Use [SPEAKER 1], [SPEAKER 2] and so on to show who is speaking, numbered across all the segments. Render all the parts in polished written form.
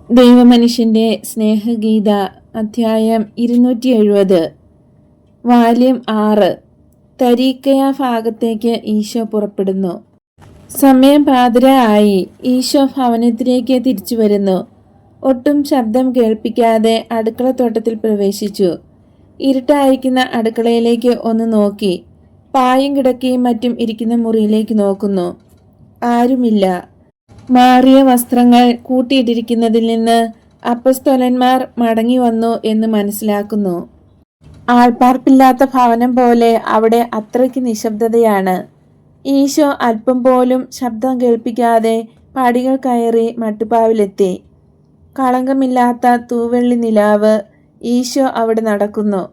[SPEAKER 1] ദൈവമനുഷ്യന്റെ സ്നേഹഗീത അധ്യായം 270 വാല്യം 6 തരീക്കയ ഭാഗത്തേക്ക് ഈശോ പുറപ്പെടുന്നു. സമയം പാതിര ആയി. ഈശോ ഭവനത്തിലേക്ക് തിരിച്ചു വരുന്നു. ഒട്ടും ശബ്ദം കേൾപ്പിക്കാതെ അടുക്കളത്തോട്ടത്തിൽ പ്രവേശിച്ചു. ഇരുട്ടായിരിക്കുന്ന അടുക്കളയിലേക്ക് ഒന്ന് നോക്കി. പായും കിടക്കയും മറ്റും ഇരിക്കുന്ന മുറിയിലേക്ക് നോക്കുന്നു. ആരുമില്ല. മാറിയ വസ്ത്രങ്ങൾ കൂട്ടിയിട്ടിരിക്കുന്നതിൽ നിന്ന് അപ്പസ്തോലന്മാർ മടങ്ങി വന്നു എന്ന് മനസ്സിലാക്കുന്നു. ആൾപ്പാർപ്പില്ലാത്ത ഭവനം പോലെ അവിടെ അത്രയ്ക്ക് നിശബ്ദതയാണ്. ഈശോ അല്പം പോലും ശബ്ദം കേൾപ്പിക്കാതെ പടികൾ കയറി മട്ടുപ്പാവിലെത്തി. കളങ്കമില്ലാത്ത തൂവെള്ളി നിലാവ്. ഈശോ അവിടെ നടക്കുന്നു,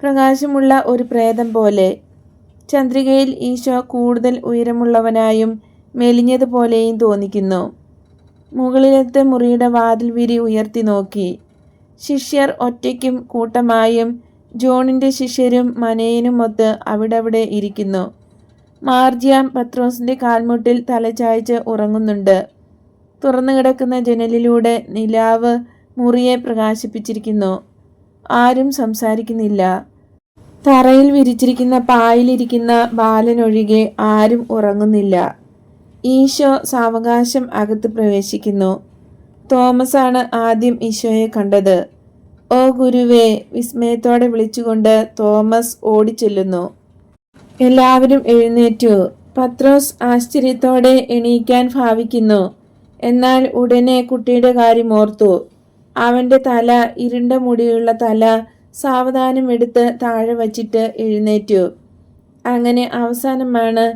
[SPEAKER 1] പ്രകാശമുള്ള ഒരു പ്രേതം പോലെ. ചന്ദ്രികയിൽ ഈശോ കൂടുതൽ ഉയരമുള്ളവനായും മെലിഞ്ഞതുപോലെയും തോന്നിക്കുന്നു. മുകളിലത്തെ മുറിയുടെ വാതിൽ വിരി ഉയർത്തി നോക്കി. ശിഷ്യർ ഒറ്റയ്ക്കും കൂട്ടമായും ജോണിൻ്റെ ശിഷ്യരും മനേനുമൊത്ത് അവിടെ ഇരിക്കുന്നു. മാർജിയാം പത്രോസിൻ്റെ കാൽമുട്ടിൽ തലചായ്ച്ച് ഉറങ്ങുന്നുണ്ട്. തുറന്നു കിടക്കുന്ന ജനലിലൂടെ നിലാവ് മുറിയെ പ്രകാശിപ്പിച്ചിരിക്കുന്നു. ആരും സംസാരിക്കുന്നില്ല. തറയിൽ വിരിച്ചിരിക്കുന്ന പായിലിരിക്കുന്ന ബാലനൊഴികെ ആരും ഉറങ്ങുന്നില്ല. ഈശോ സാവകാശം അകത്ത് പ്രവേശിക്കുന്നു. തോമസാണ് ആദ്യം ഈശോയെ കണ്ടത്. "ഓ ഗുരുവേ!" വിസ്മയത്തോടെ വിളിച്ചുകൊണ്ട് തോമസ് ഓടിച്ചെല്ലുന്നു. എല്ലാവരും എഴുന്നേറ്റു. പത്രോസ് ആശ്ചര്യത്തോടെ എണീക്കാൻ ഭാവിക്കുന്നു. എന്നാൽ ഉടനെ കുട്ടിയുടെ കാര്യം ഓർത്തു. അവൻ്റെ തല, ഇരുണ്ട മുടിയുള്ള തല സാവധാനം എടുത്ത് താഴെ വച്ചിട്ട് എഴുന്നേറ്റു. അങ്ങനെ അവസാനമാണ്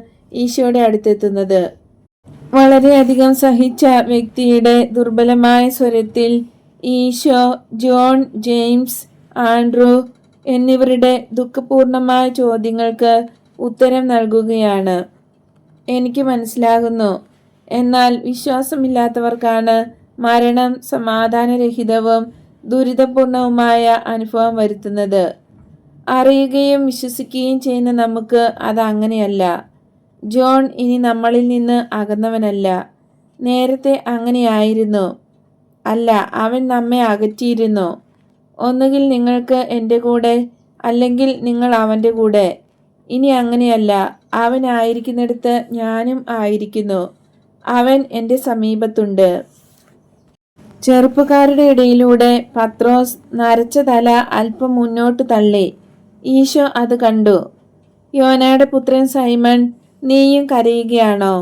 [SPEAKER 1] ഈശോയുടെ അടുത്തെത്തുന്നത്. വളരെയധികം സഹിച്ച വ്യക്തിയുടെ ദുർബലമായ സ്വരത്തിൽ ഈശോ ജോൺ, ജെയിംസ്, ആൻഡ്രൂ എന്നിവരുടെ ദുഃഖപൂർണമായ ചോദ്യങ്ങൾക്ക് ഉത്തരം നൽകുകയാണ്. "എനിക്ക് മനസ്സിലാകുന്നു, എന്നാൽ വിശ്വാസമില്ലാത്തവർക്കാണ് മരണം സമാധാനരഹിതവും ദുരിതപൂർണവുമായ അനുഭവം വരുത്തുന്നത്. അറിയുകയും വിശ്വസിക്കുകയും ചെയ്യുന്ന നമുക്ക് അത് അങ്ങനെയല്ല. ജോൺ ഇനി നമ്മളിൽ നിന്ന് അകന്നവനല്ല. നേരത്തെ അങ്ങനെയായിരുന്നു. അല്ല, അവൻ നമ്മെ അകറ്റിയിരുന്നു. ഒന്നുകിൽ നിങ്ങൾക്ക് എൻ്റെ കൂടെ, അല്ലെങ്കിൽ നിങ്ങൾ അവൻ്റെ കൂടെ. ഇനി അങ്ങനെയല്ല. അവൻ ആയിരിക്കുന്നിടത്ത് ഞാനും ആയിരിക്കുന്നു. അവൻ എൻ്റെ സമീപത്തുണ്ട്." ചെറുപ്പക്കാരുടെ ഇടയിലൂടെ പത്രോസ് നരച്ച തല അല്പം മുന്നോട്ട് തള്ളി. ഈശോ അത് കണ്ടു. "യോനയുടെ പുത്രൻ സൈമൺ, നീയും കരയുകയാണോ?"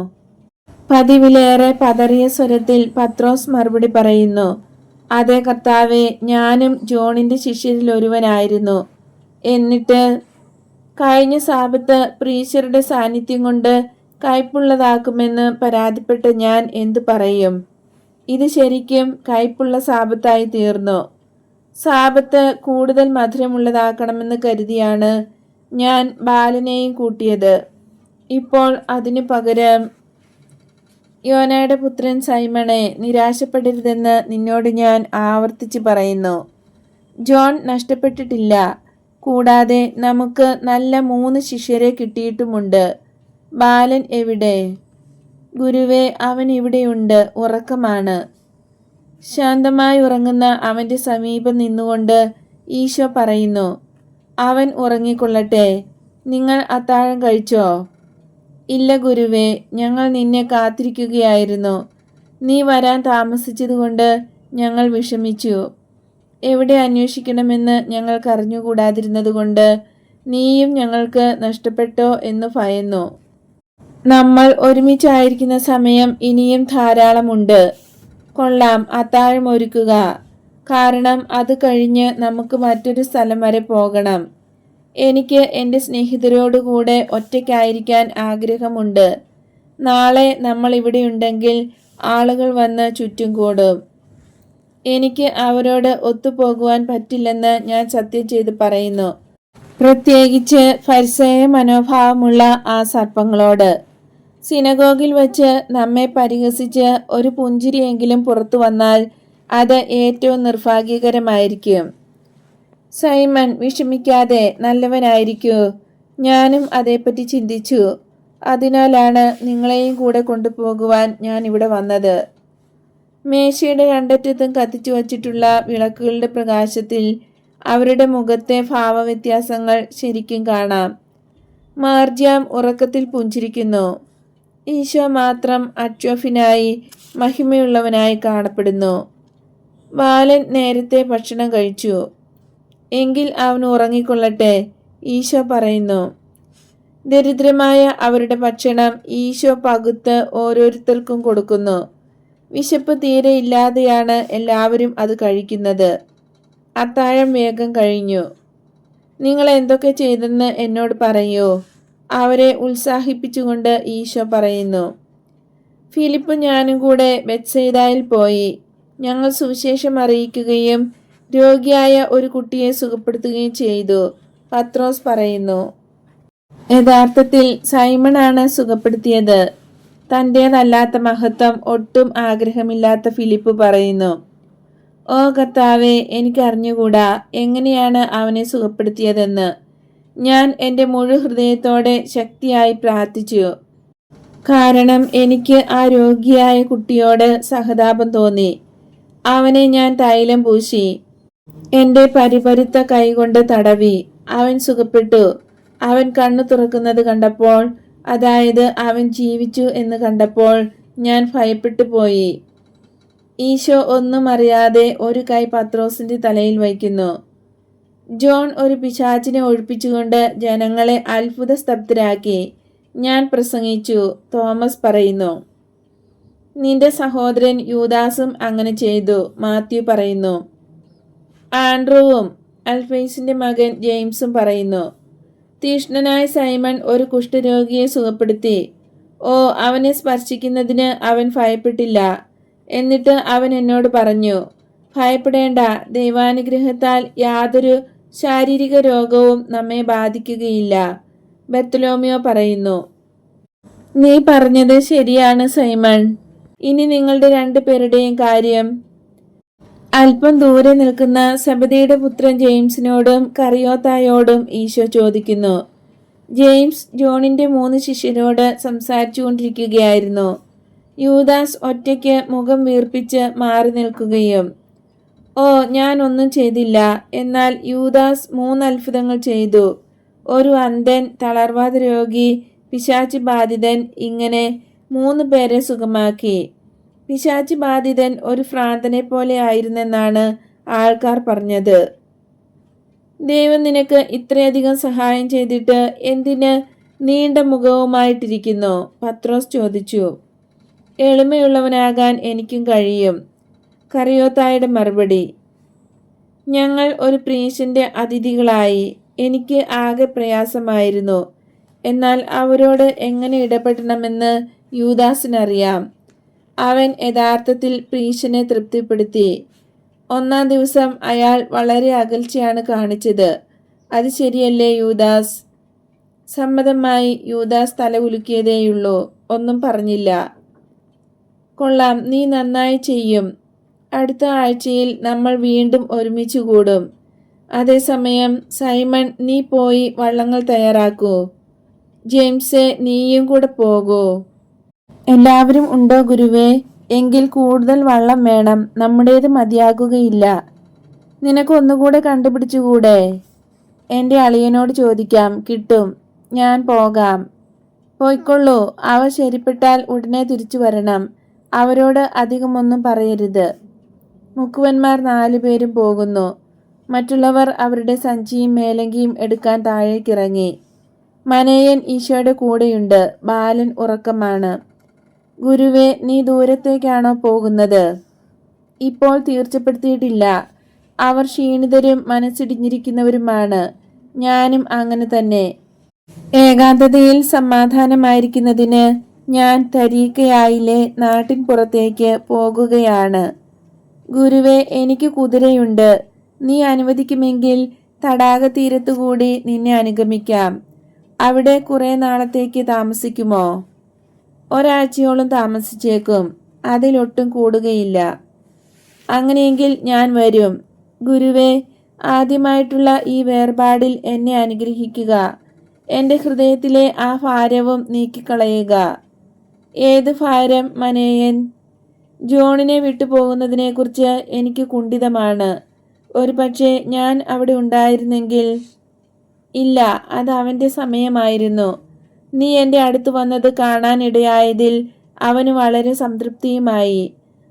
[SPEAKER 1] പതിവിലേറെ പതറിയ സ്വരത്തിൽ പത്രോസ് മറുപടി പറയുന്നു. "അതെ കർത്താവേ, ഞാനും ജോണിൻ്റെ ശിഷ്യരിൽ ഒരുവനായിരുന്നു. എന്നിട്ട് കഴിഞ്ഞ സാബത്ത് പ്രീശരുടെ സാന്നിധ്യം കൊണ്ട് കയ്പുള്ളതാക്കുമെന്ന് പരാതിപ്പെട്ട് ഞാൻ എന്തു പറയും? ഇത് ശരിക്കും കയ്പുള്ള സാബത്തായി തീർന്നു. സാബത്ത് കൂടുതൽ മധുരമുള്ളതാക്കണമെന്ന് കരുതിയാണ് ഞാൻ ബാലനെയും കൂട്ടിയത്. ഇപ്പോൾ അതിനു പകരം യോനയുടെ പുത്രൻ സൈമണെ, നിരാശപ്പെടരുതെന്ന് നിന്നോട് ഞാൻ ആവർത്തിച്ച് പറയുന്നു. ജോൺ നഷ്ടപ്പെട്ടിട്ടില്ല. കൂടാതെ നമുക്ക് നല്ല 3 ശിഷ്യരെ കിട്ടിയിട്ടുമുണ്ട്. ബാലൻ എവിടെ?" "ഗുരുവേ, അവൻ ഇവിടെയുണ്ട്, ഉറക്കമാണ്." ശാന്തമായി ഉറങ്ങുന്ന അവൻ്റെ സമീപം നിന്നുകൊണ്ട് ഈശോ പറയുന്നു, "അവൻ ഉറങ്ങിക്കൊള്ളട്ടെ. നിങ്ങൾ അത്താഴം കഴിച്ചോ?" "ഇല്ല ഗുരുവേ, ഞങ്ങൾ നിന്നെ കാത്തിരിക്കുകയായിരുന്നു. നീ വരാൻ താമസിച്ചതുകൊണ്ട് ഞങ്ങൾ വിഷമിച്ചു. എവിടെ അന്വേഷിക്കണമെന്ന് ഞങ്ങൾക്ക് അറിഞ്ഞുകൂടാതിരുന്നതുകൊണ്ട് നീയും ഞങ്ങൾക്ക് നഷ്ടപ്പെട്ടോ എന്ന് ഭയന്നു. നമ്മൾ ഒരുമിച്ചായിരിക്കുന്ന സമയം ഇനിയും ധാരാളമുണ്ട്. കൊള്ളാം, അത്താഴം ഒരുക്കുക. കാരണം അത് കഴിഞ്ഞ് നമുക്ക് മറ്റൊരു സ്ഥലം വരെ പോകണം. എനിക്ക് എൻ്റെ സ്നേഹിതരോടുകൂടെ ഒറ്റയ്ക്കായിരിക്കാൻ ആഗ്രഹമുണ്ട്. നാളെ നമ്മൾ ഇവിടെയുണ്ടെങ്കിൽ ആളുകൾ വന്ന് ചുറ്റും കൂടും. എനിക്ക് അവരോട് ഒത്തുപോകുവാൻ പറ്റില്ലെന്ന് ഞാൻ സത്യം ചെയ്ത് പറയുന്നു, പ്രത്യേകിച്ച് ഫരിസേയ മനോഭാവമുള്ള ആ സർപ്പങ്ങളോട്. സിനഗോഗിൽ വച്ച് നമ്മെ പരിഹസിച്ച് ഒരു പുഞ്ചിരിയെങ്കിലും പുറത്തു വന്നാൽ അത് ഏറ്റവും നിർഭാഗ്യകരമായിരിക്കും. സൈമൺ, വിഷമിക്കാതെ, നല്ലവനായിരിക്കൂ. ഞാനും അതേപ്പറ്റി ചിന്തിച്ചു. അതിനാലാണ് നിങ്ങളെയും കൂടെ കൊണ്ടുപോകുവാൻ ഞാൻ ഇവിടെ വന്നത്." മേശയുടെ രണ്ടറ്റത്തും കത്തിച്ചു വച്ചിട്ടുള്ള വിളക്കുകളുടെ പ്രകാശത്തിൽ അവരുടെ മുഖത്തെ ഭാവവ്യത്യാസങ്ങൾ ശരിക്കും കാണാം. മാർജാം ഉറക്കത്തിൽ പുഞ്ചിരിക്കുന്നു. ഈശോ മാത്രം അക്ഷോഭ്യനായി മഹിമയുള്ളവനായി കാണപ്പെടുന്നു. ബാലൻ നേരത്തെ ഭക്ഷണം കഴിച്ചു. എങ്കിൽ അവൻ ഉറങ്ങിക്കൊള്ളട്ടെ, ഈശോ പറയുന്നു. ദരിദ്രമായ അവരുടെ ഭക്ഷണം ഈശോ പകുത്ത് ഓരോരുത്തർക്കും കൊടുക്കുന്നു. വിശപ്പ് തീരെ ഇല്ലാതെയാണ് എല്ലാവരും അത് കഴിക്കുന്നത്. അത്താഴം വേഗം കഴിഞ്ഞു. നിങ്ങൾ എന്തൊക്കെ ചെയ്തെന്ന് എന്നോട് പറയൂ, അവരെ ഉത്സാഹിപ്പിച്ചുകൊണ്ട് ഈശോ പറയുന്നു. ഫിലിപ്പും ഞാനും കൂടെ ബെത്സയിദയിൽ പോയി. ഞങ്ങൾ സുവിശേഷം അറിയിക്കുകയും രോഗിയായ ഒരു കുട്ടിയെ സുഖപ്പെടുത്തുകയും ചെയ്തു, പത്രോസ് പറയുന്നു. യഥാർത്ഥത്തിൽ സൈമണാണ് സുഖപ്പെടുത്തിയത്. തൻ്റേതല്ലാത്ത മഹത്വം ഒട്ടും ആഗ്രഹമില്ലാത്ത ഫിലിപ്പ് പറയുന്നു. ഓ കർത്താവേ, എനിക്കറിഞ്ഞുകൂടാ എങ്ങനെയാണ് അവനെ സുഖപ്പെടുത്തിയതെന്ന്. ഞാൻ എൻ്റെ മുഴു ഹൃദയത്തോടെ ശക്തിയായി പ്രാർത്ഥിച്ചു. കാരണം എനിക്ക് ആ രോഗിയായ കുട്ടിയോട് സഹതാപം തോന്നി. അവനെ ഞാൻ തൈലം പൂശി എൻ്റെ പരിപരുത്ത കൈകൊണ്ട് തടവി. അവൻ സുഖപ്പെട്ടു. അവൻ കണ്ണു തുറക്കുന്നത് കണ്ടപ്പോൾ, അതായത് അവൻ ജീവിച്ചു എന്ന് കണ്ടപ്പോൾ ഞാൻ ഭയപ്പെട്ടു പോയി. ഈശോ ഒന്നും അറിയാതെ ഒരു കൈ പത്രോസിന്റെ തലയിൽ വയ്ക്കുന്നു. ജോൺ ഒരു പിശാചിനെ ഒഴിപ്പിച്ചുകൊണ്ട് ജനങ്ങളെ അത്ഭുത സ്തബ്ധരാക്കി. ഞാൻ പ്രസംഗിച്ചു, തോമസ് പറയുന്നു. നിന്റെ സഹോദരൻ യൂദാസും അങ്ങനെ ചെയ്തു, മാത്യു പറയുന്നു. ആൻഡ്രൂവും അൽഫേസിന്റെ മകൻ ജെയിംസും പറയുന്നു. തീഷ്ണനായ സൈമൺ ഒരു കുഷ്ഠരോഗിയെ സുഖപ്പെടുത്തി. ഓ, അവനെ സ്പർശിക്കുന്നതിന് അവൻ ഭയപ്പെട്ടില്ല. എന്നിട്ട് അവൻ എന്നോട് പറഞ്ഞു, ഭയപ്പെടേണ്ട, ദൈവാനുഗ്രഹത്താൽ യാതൊരു ശാരീരിക രോഗവും നമ്മെ ബാധിക്കുകയില്ല. ബർത്തലോമിയോ പറയുന്നു. നീ പറഞ്ഞത് ശരിയാണ് സൈമൺ. ഇനി നിങ്ങളുടെ രണ്ടുപേരുടെയും കാര്യം. അല്പം ദൂരെ നിൽക്കുന്ന സെബദിയുടെ പുത്രൻ ജെയിംസിനോടും കറിയോത്തായോടും ഈശോ ചോദിക്കുന്നു. ജെയിംസ് ജോണിന്റെ 3 ശിഷ്യരോട് സംസാരിച്ചു കൊണ്ടിരിക്കുകയായിരുന്നു. യൂദാസ് ഒറ്റയ്ക്ക് മുഖം വീർപ്പിച്ച് മാറി നിൽക്കുകയും. ഓ, ഞാൻ ഒന്നും ചെയ്തില്ല. എന്നാൽ യൂദാസ് 3 അത്ഭുതങ്ങൾ ചെയ്തു. ഒരു അന്ധൻ, തളർവാദ രോഗി, പിശാചി ബാധിതൻ, ഇങ്ങനെ 3 പേരെ സുഖമാക്കി. പിശാചി ബാധിതൻ ഒരു ഭ്രാന്തനെ പോലെ ആയിരുന്നെന്നാണ് ആൾക്കാർ പറഞ്ഞത്. ദൈവം നിനക്ക് ഇത്രയധികം സഹായം ചെയ്തിട്ട് എന്തിന് നീണ്ട മുഖവുമായിട്ടിരിക്കുന്നു? പത്രോസ് ചോദിച്ചു. എളിമയുള്ളവനാകാൻ എനിക്കും കഴിയും. കറിയോത്തായുടെ മറുപടി. ഞങ്ങൾ ഒരു പ്രീശന്റെ അതിഥികളായി. എനിക്ക് ആകെ പ്രയാസമായിരുന്നു. എന്നാൽ അവരോട് എങ്ങനെ ഇടപെടണമെന്ന് യൂദാസിനറിയാം. അവൻ യഥാർത്ഥത്തിൽ പ്രീശനെ തൃപ്തിപ്പെടുത്തി. 1-ാം ദിവസം അയാൾ വളരെ അകൽച്ചയാണ് കാണിച്ചത്. അത് ശരിയല്ലേ യൂദാസ്? സമ്മതമായി. യൂദാസ് തല കുലുക്കിയതേയുള്ളൂ, ഒന്നും പറഞ്ഞില്ല. കൊള്ളാം, നീ നന്നായി ചെയ്യും. അടുത്ത ആഴ്ചയിൽ നമ്മൾ വീണ്ടും ഒരുമിച്ച് കൂടും. അതേസമയം സൈമൺ, നീ പോയി വള്ളങ്ങൾ തയ്യാറാക്കൂ. ജെയിംസേ, നീയും കൂടെ പോകൂ. എല്ലാവരും ഉണ്ടോ ഗുരുവേ? എങ്കിൽ കൂടുതൽ വള്ളം വേണം. നമ്മുടേത് മതിയാകുകയില്ല. നിനക്ക് ഒന്നുകൂടെ കണ്ടുപിടിച്ചുകൂടെ? എൻ്റെ അളിയനോട് ചോദിക്കാം, കിട്ടും. ഞാൻ പോകാം. പോയിക്കൊള്ളൂ. അവ ശരിപ്പെട്ടാൽ ഉടനെ തിരിച്ചു വരണം. അവരോട് അധികമൊന്നും പറയരുത്. മുക്കുവന്മാർ 4 പേരും പോകുന്നു. മറ്റുള്ളവർ അവരുടെ സഞ്ചിയും മേലങ്കിയും എടുക്കാൻ താഴേക്കിറങ്ങി. മനേയൻ ഈശോയുടെ കൂടെയുണ്ട്. ബാലൻ ഉറക്കമാണ്. ഗുരുവേ, നീ ദൂരത്തേക്കാണോ പോകുന്നത്? ഇപ്പോൾ തീർച്ചപ്പെടുത്തിയിട്ടില്ല. അവർ ക്ഷീണിതരും മനസ്സിടിഞ്ഞിരിക്കുന്നവരുമാണ്. ഞാനും അങ്ങനെ തന്നെ. ഏകാന്തതയിൽ സമാധാനമായിരിക്കുന്നതിന് ഞാൻ തരീക്കയായിലെ നാട്ടിൻ പുറത്തേക്ക് പോകുകയാണ്. ഗുരുവേ, എനിക്ക് കുതിരയുണ്ട്. നീ അനുവദിക്കുമെങ്കിൽ തടാകതീരത്തുകൂടി നിന്നെ അനുഗമിക്കാം. അവിടെ കുറെ നാളത്തേക്ക് താമസിക്കുമോ? 1 ആഴ്ചയോളം താമസിച്ചേക്കും. അതിലൊട്ടും കൂടുകയില്ല. അങ്ങനെയെങ്കിൽ ഞാൻ വരും. ഗുരുവേ, ആദ്യമായിട്ടുള്ള ഈ വേർപാടിൽ എന്നെ അനുഗ്രഹിക്കുക. എൻ്റെ ഹൃദയത്തിലെ ആ ഭാരവും നീക്കിക്കളയുക. ഏത് ഭാരം മനേയൻ? ജോണിനെ വിട്ടുപോകുന്നതിനെക്കുറിച്ച് എനിക്ക് കുണ്ഠിതമാണ്. ഒരു പക്ഷേ ഞാൻ അവിടെ ഉണ്ടായിരുന്നെങ്കിൽ. ഇല്ല, അത് അവൻ്റെ സമയമായിരുന്നു. നീ എൻ്റെ അടുത്ത് വന്നത് കാണാനിടയായതിൽ അവന് വളരെ സംതൃപ്തിയുമായി.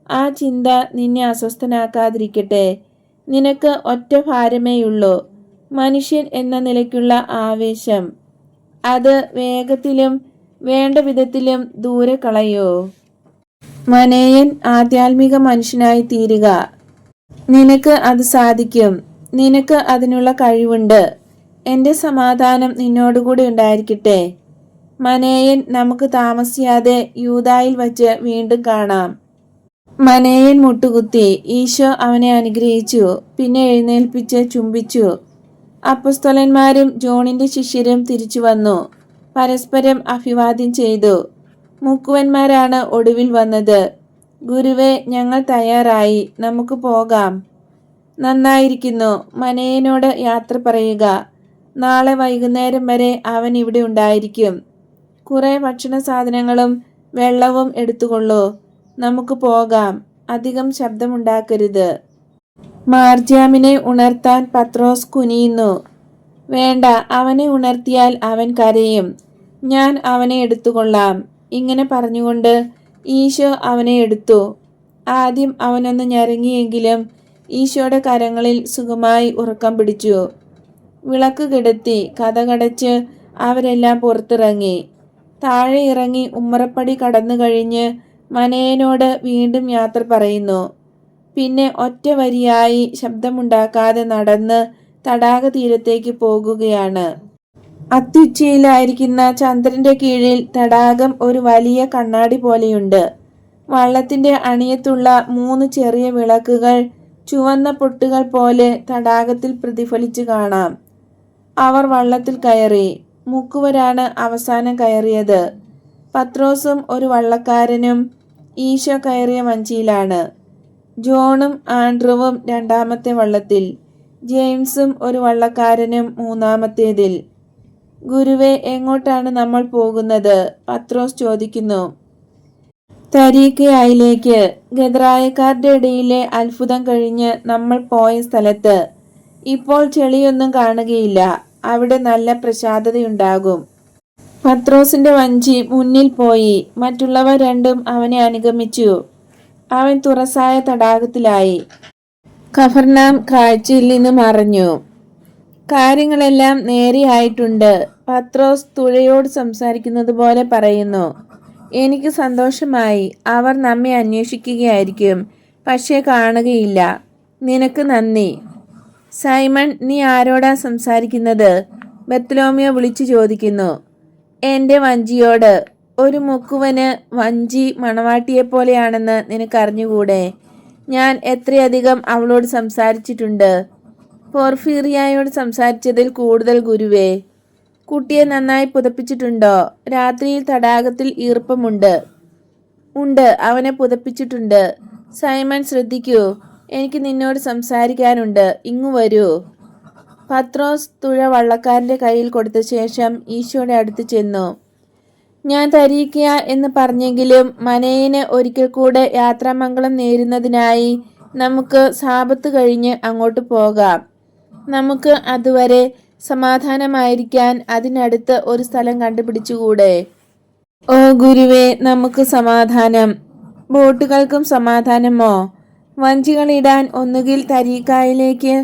[SPEAKER 1] ആ ചിന്ത നിന്നെ അസ്വസ്ഥനാക്കാതിരിക്കട്ടെ. നിനക്ക് ഒറ്റ ഭാരമേയുള്ളൂ, മനുഷ്യൻ എന്ന നിലയ്ക്കുള്ള ആവേശം. അത് വേഗത്തിലും വേണ്ട വിധത്തിലും ദൂരെ കളയോ. മനേയൻ ആധ്യാത്മിക മനുഷ്യനായി തീരുക. നിനക്ക് അത് സാധിക്കും. നിനക്ക് അതിനുള്ള കഴിവുണ്ട്. എൻ്റെ സമാധാനം നിന്നോടുകൂടി ഉണ്ടായിരിക്കട്ടെ. മനേയൻ, നമുക്ക് താമസിയാതെ യൂദായിൽ വച്ച് വീണ്ടും കാണാം. മനേയൻ മുട്ടുകുത്തി. ഈശോ അവനെ അനുഗ്രഹിച്ചു. പിന്നെ എഴുന്നേൽപ്പിച്ച് ചുംബിച്ചു. അപ്പൊസ്തലന്മാരും ജോണിന്റെ ശിഷ്യരും തിരിച്ചു വന്നു. പരസ്പരം അഭിവാദ്യം ചെയ്തു. മുക്കുവന്മാരാണ് ഒടുവിൽ വന്നത്. ഗുരുവേ, ഞങ്ങൾ തയ്യാറായി, നമുക്ക് പോകാം. നന്നായിരിക്കുന്നു. മനേയനോട് യാത്ര പറയുക. നാളെ വൈകുന്നേരം വരെ അവൻ ഇവിടെ ഉണ്ടായിരിക്കും. കുറെ ഭക്ഷണ സാധനങ്ങളും വെള്ളവും എടുത്തുകൊള്ളൂ. നമുക്ക് പോകാം. അധികം ശബ്ദമുണ്ടാക്കരുത്. മാർജാമിനെ ഉണർത്താൻ പത്രോസ് കുനിയുന്നു. വേണ്ട, അവനെ ഉണർത്തിയാൽ അവൻ കരയും. ഞാൻ അവനെ എടുത്തുകൊള്ളാം. ഇങ്ങനെ പറഞ്ഞുകൊണ്ട് ഈശോ അവനെ എടുത്തു. ആദ്യം അവനൊന്ന് ഞരങ്ങിയെങ്കിലും ഈശോയുടെ കരങ്ങളിൽ സുഖമായി ഉറക്കം പിടിച്ചു. വിളക്ക് കിടത്തി കതകടച്ച് അവരെല്ലാം പുറത്തിറങ്ങി. താഴെ ഇറങ്ങി ഉമ്മറപ്പടി കടന്നു കഴിഞ്ഞ് മനേയനോട് വീണ്ടും യാത്ര പറയുന്നു. പിന്നെ ഒറ്റ വരിയായി ശബ്ദമുണ്ടാക്കാതെ നടന്ന് തടാക തീരത്തേക്ക് പോകുകയാണ്. അത്യുച്ചയിലായിരിക്കുന്ന ചന്ദ്രന്റെ കീഴിൽ തടാകം ഒരു വലിയ കണ്ണാടി പോലെയുണ്ട്. വള്ളത്തിന്റെ അണിയത്തുള്ള 3 ചെറിയ വിളക്കുകൾ ചുവന്ന പൊട്ടുകൾ പോലെ തടാകത്തിൽ പ്രതിഫലിച്ചു കാണാം. അവർ വള്ളത്തിൽ കയറി. മുക്കുവരാണ് അവസാനം കയറിയത്. പത്രോസും ഒരു വള്ളക്കാരനും ഈശോ കയറിയ വഞ്ചിയിലാണ്. ജോണും ആൻഡ്രുവും രണ്ടാമത്തെ വള്ളത്തിൽ, ജെയിംസും ഒരു വള്ളക്കാരനും മൂന്നാമത്തേതിൽ. ഗുരുവേ, എങ്ങോട്ടാണ് നമ്മൾ പോകുന്നത്? പത്രോസ് ചോദിക്കുന്നു. തരീക്കയായിലേക്ക്. ഗദ്രായക്കാരുടെ ഇടയിലെ അത്ഭുതം കഴിഞ്ഞ് നമ്മൾ പോയ സ്ഥലത്ത്. ഇപ്പോൾ ചെളിയൊന്നും കാണുകയില്ല. അവിടെ നല്ല പ്രശാന്തതയുണ്ടാകും. പത്രോസിന്റെ വഞ്ചി മുന്നിൽ പോയി. മറ്റുള്ളവർ രണ്ടും അവനെ അനുഗമിച്ചു. അവൻ തുറസായ തടാകത്തിലായി. കഫർനാം കാഴ്ചയിൽ നിന്ന് മറഞ്ഞു. കാര്യങ്ങളെല്ലാം നേരെയായിട്ടുണ്ട്. പത്രോസ് തുഴയോട് സംസാരിക്കുന്നത് പോലെ പറയുന്നു. എനിക്ക് സന്തോഷമായി. അവർ നമ്മെ അന്വേഷിക്കുകയായിരിക്കും, പക്ഷേ കാണുകയില്ല. നിനക്ക് നന്ദി. സൈമൺ, നീ ആരോടാ സംസാരിക്കുന്നത്? ബർത്തലോമ്യോ വിളിച്ചു ചോദിക്കുന്നു. എൻ്റെ വഞ്ചിയോട്. ഒരു മുക്കുവന് വഞ്ചി മണവാട്ടിയെപ്പോലെയാണെന്ന് നിനക്കറിഞ്ഞുകൂടെ? ഞാൻ എത്രയധികം അവളോട് സംസാരിച്ചിട്ടുണ്ട്. പോർഫീറിയായോട് സംസാരിച്ചതിൽ കൂടുതൽ, ഗുരുവേ. കുട്ടിയെ നന്നായി പുതപ്പിച്ചിട്ടുണ്ടോ? രാത്രിയിൽ തടാകത്തിൽ ഈർപ്പമുണ്ട്. ഉണ്ട്, അവനെ പുതപ്പിച്ചിട്ടുണ്ട്. സൈമൺ, ശ്രദ്ധിക്കൂ, എനിക്ക് നിന്നോട് സംസാരിക്കാനുണ്ട്. ഇങ്ങു വരൂ. പത്രോസ് തുഴ വള്ളക്കാരൻ്റെ കയ്യിൽ കൊടുത്ത ശേഷം ഈശോയുടെ അടുത്ത് ചെന്നു. ഞാൻ തരീക്കുക എന്ന് പറഞ്ഞെങ്കിലും മനേയന് ഒരിക്കൽ കൂടെ യാത്രാമംഗളം നേരുന്നതിനായി നമുക്ക് സാബത്ത് കഴിഞ്ഞ് അങ്ങോട്ട് പോകാം. നമുക്ക് അതുവരെ സമാധാനമായിരിക്കാൻ അതിനടുത്ത് ഒരു സ്ഥലം കണ്ടുപിടിച്ചുകൂടെ? ഓ ഗുരുവേ, നമുക്ക് സമാധാനം. ബോട്ടുകൾക്കും സമാധാനമോ? വഞ്ചികളിടാൻ ഒന്നുകിൽ തരീക്കായിലേക്ക്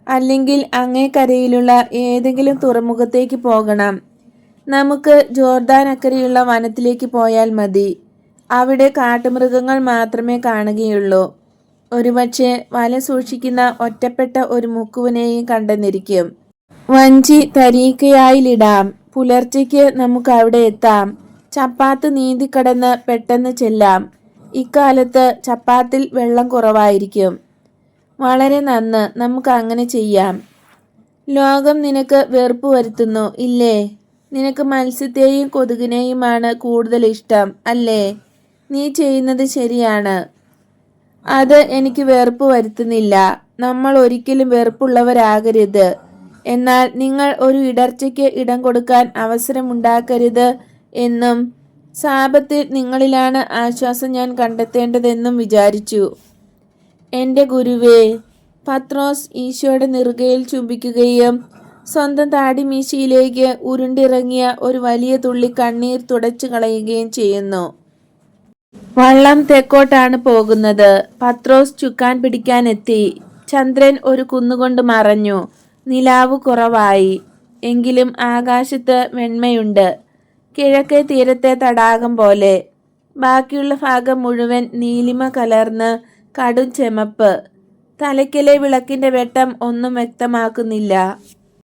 [SPEAKER 1] അല്ലെങ്കിൽ അങ്ങേക്കരയിലുള്ള ഏതെങ്കിലും തുറമുഖത്തേക്ക് പോകണം. നമുക്ക് ജോർദാൻ അക്കരെയുള്ള വനത്തിലേക്ക് പോയാൽ മതി. അവിടെ കാട്ടുമൃഗങ്ങൾ മാത്രമേ കാണുകയുള്ളൂ. ഒരുപക്ഷെ വല സൂക്ഷിക്കുന്ന ഒറ്റപ്പെട്ട ഒരു മുക്കുവനെയും കണ്ടെന്നിരിക്കും. വഞ്ചി തരീക്കയായിലിടാം. പുലർച്ചയ്ക്ക് നമുക്ക് അവിടെ എത്താം. ചപ്പാത്ത് നീന്തിക്കടന്ന് പെട്ടെന്ന് ചെല്ലാം. ഇക്കാലത്ത് ചപ്പാത്തിൽ വെള്ളം കുറവായിരിക്കും. വളരെ നന്ന്, നമുക്ക് അങ്ങനെ ചെയ്യാം. ലോകം നിനക്ക് വെറുപ്പ് വരുത്തുന്നു, ഇല്ലേ? നിനക്ക് മത്സ്യത്തെയും കൊതുകിനെയുമാണ് കൂടുതൽ ഇഷ്ടം, അല്ലേ? നീ ചെയ്യുന്നത് ശരിയാണ്. അത് എനിക്ക് വെറുപ്പ് വരുത്തുന്നില്ല. നമ്മൾ ഒരിക്കലും വെറുപ്പുള്ളവരാകരുത്. എന്നാൽ നിങ്ങൾ ഒരു ഇടർച്ചയ്ക്ക് ഇടം കൊടുക്കാൻ അവസരമുണ്ടാക്കരുത് എന്നും സാപത്തിൽ നിങ്ങളിലാണ് ആശ്വാസം ഞാൻ കണ്ടെത്തേണ്ടതെന്നും വിചാരിച്ചു. എൻ്റെ ഗുരുവേ, പത്രോസ് ഈശോയുടെ നെറുകയിൽ ചുംബിക്കുകയും സ്വന്തം താടിമീശയിലേക്ക് ഉരുണ്ടിറങ്ങിയ ഒരു വലിയ തുള്ളി കണ്ണീർ തുടച്ചു കളയുകയും ചെയ്യുന്നു. വള്ളം തെക്കോട്ടാണ് പോകുന്നത്. പത്രോസ് ചുക്കാൻ പിടിക്കാനെത്തി. ചന്ദ്രൻ ഒരു കുന്നുകൊണ്ട് മറഞ്ഞു. നിലാവ് കുറവായി. എങ്കിലും ആകാശത്ത് വെണ്മയുണ്ട്, കിഴക്കേ തീരത്തെ തടാകം പോലെ. ബാക്കിയുള്ള ഭാഗം മുഴുവൻ നീലിമ കലർന്ന് കടും ചെമപ്പ്. തലയ്ക്കലെ വിളക്കിന്റെ വെട്ടം ഒന്നും വ്യക്തമാക്കുന്നില്ല.